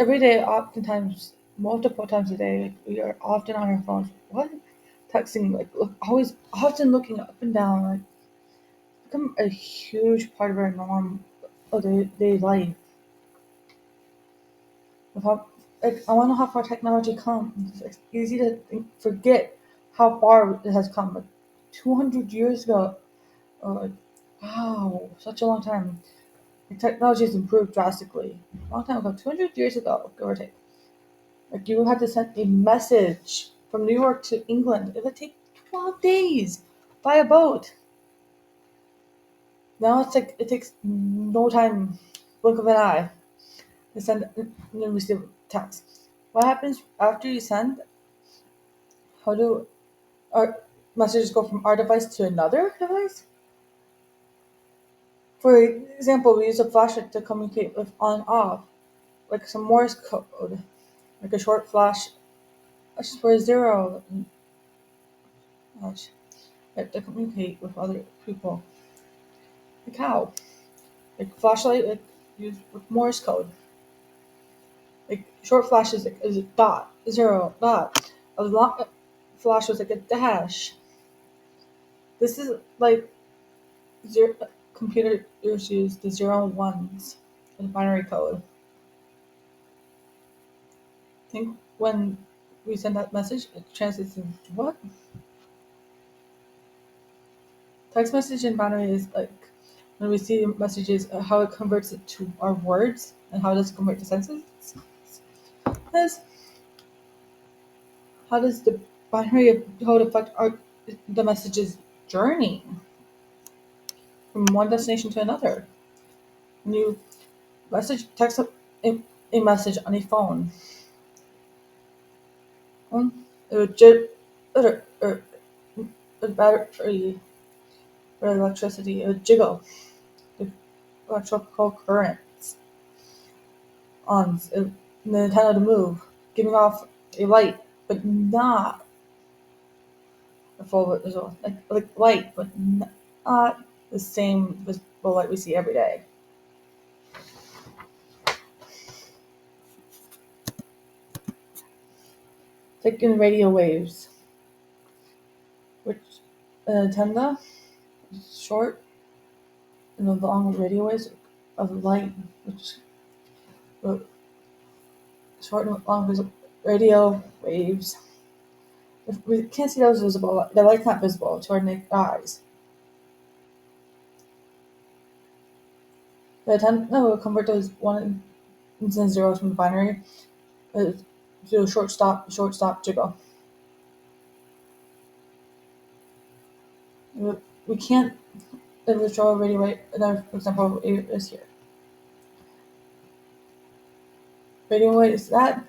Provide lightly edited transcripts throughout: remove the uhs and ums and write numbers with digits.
every day, oftentimes, multiple times a day, like, we are often on our phones. What? Texting, like, always, often looking up and down, like, become a huge part of our norm of day life. With how, like, I want to know how far technology comes. It's easy to forget how far it has come. Like 200 years ago, like, wow, such a long time. Like, technology has improved drastically. A long time ago, 200 years ago, give or take. Like, you had to send a message from New York to England. It would take 12 days by a boat. Now it's like it takes no time, blink of an eye, to send and receive text. What happens after you send? How do our messages go from our device to another device? For example, we use a flashlight to communicate with on off, like some Morse code, like a short flash for zero, flash, like to communicate with other people. Like how? Like flashlight, like used with Morse code. Like short flash is a dot, zero, dot. A long flash was like a dash. This is like zero. Computers use the zero and ones in binary code. Think when we send that message, it translates into what? Text message in binary is like when we see messages, how it converts it to our words and how does it convert to sentences. This, how does the binary code affect the message's journey from one destination to another? When you text a message on a phone, it would or battery or electricity, it would jiggle the electrical currents on the antenna to move, giving off a light, but not a full visual, like light, but not the same visible light we see every day. Like in radio waves, which an antenna is short and the long radio waves of light, which uh, short and long radio waves. If we can't see those visible, the light's not visible to our naked eyes. The antenna will convert those ones and zeros from the binary to a short stop jiggle. We can't show a radio wave. Another example is here. Radio wave is that,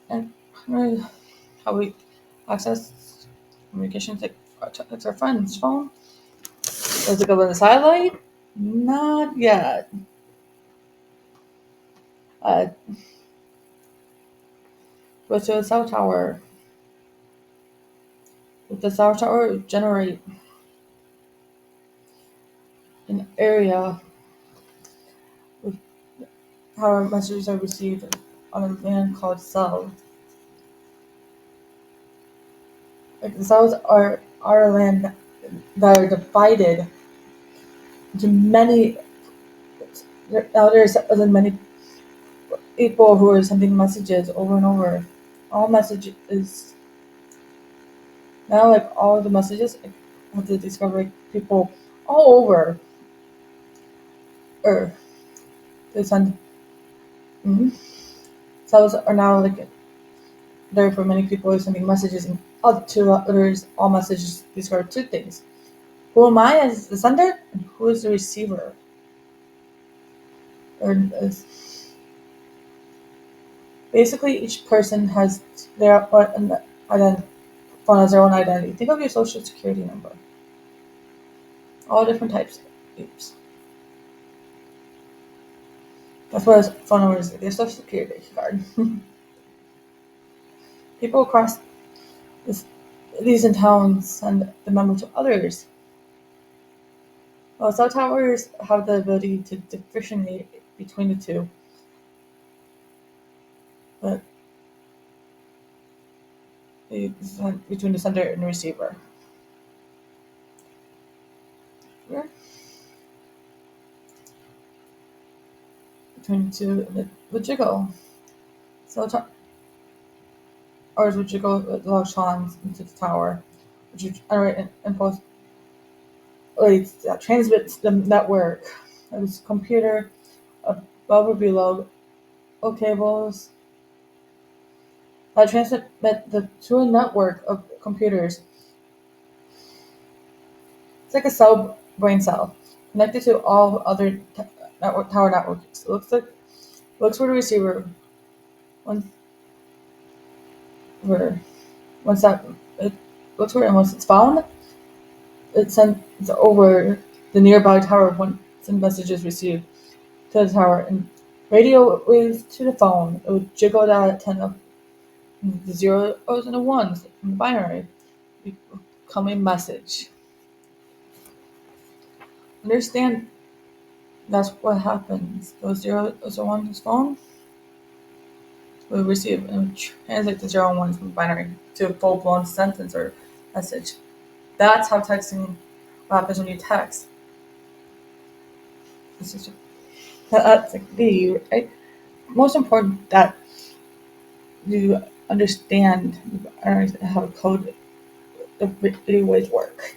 and how we access communications like our friend's phone. Does it go on the satellite? Not yet. Uh, go to a cell tower. With the cell tower, generate an area with how our messages are received on a land called cell. Like the cells are our land that are divided into many. Now there's many people who are sending messages over and over. All messages now, like all the messages, I have to discover like, people all over Earth. They send. Mm-hmm. Cells are now like there for many people who are sending messages, and to others, all messages describe two things: who am I as the sender, and who is the receiver? Or basically, each person has their own phone has their own identity. Think of your social security number. All different types. Oops. That's what a phone number is. Their social security card. People across this, these in towns send the memo to others. Well, cell towers have the ability to differentiate between the two. but between the sender and the receiver. Here, between the two, the jiggle. So, or would jiggle the electrons into the tower, which would generate an impulse that transmits the network. It was computer above or below cables that transmit to a network of computers. It's like a brain cell connected to all other tower networks. It looks for the receiver once where once that it looks for it and once it's found, it sends over the nearby tower once the message is received to the tower and radio waves to the phone. It would jiggle that at 10 of the zeros and the ones from the binary becoming message. Understand that's what happens. Those zeros and ones phone will receive and translate the zero and ones from binary to a full blown sentence or message. That's how texting happens when you text. It's just, that's like the right? Most important that you understand how code the video ways work.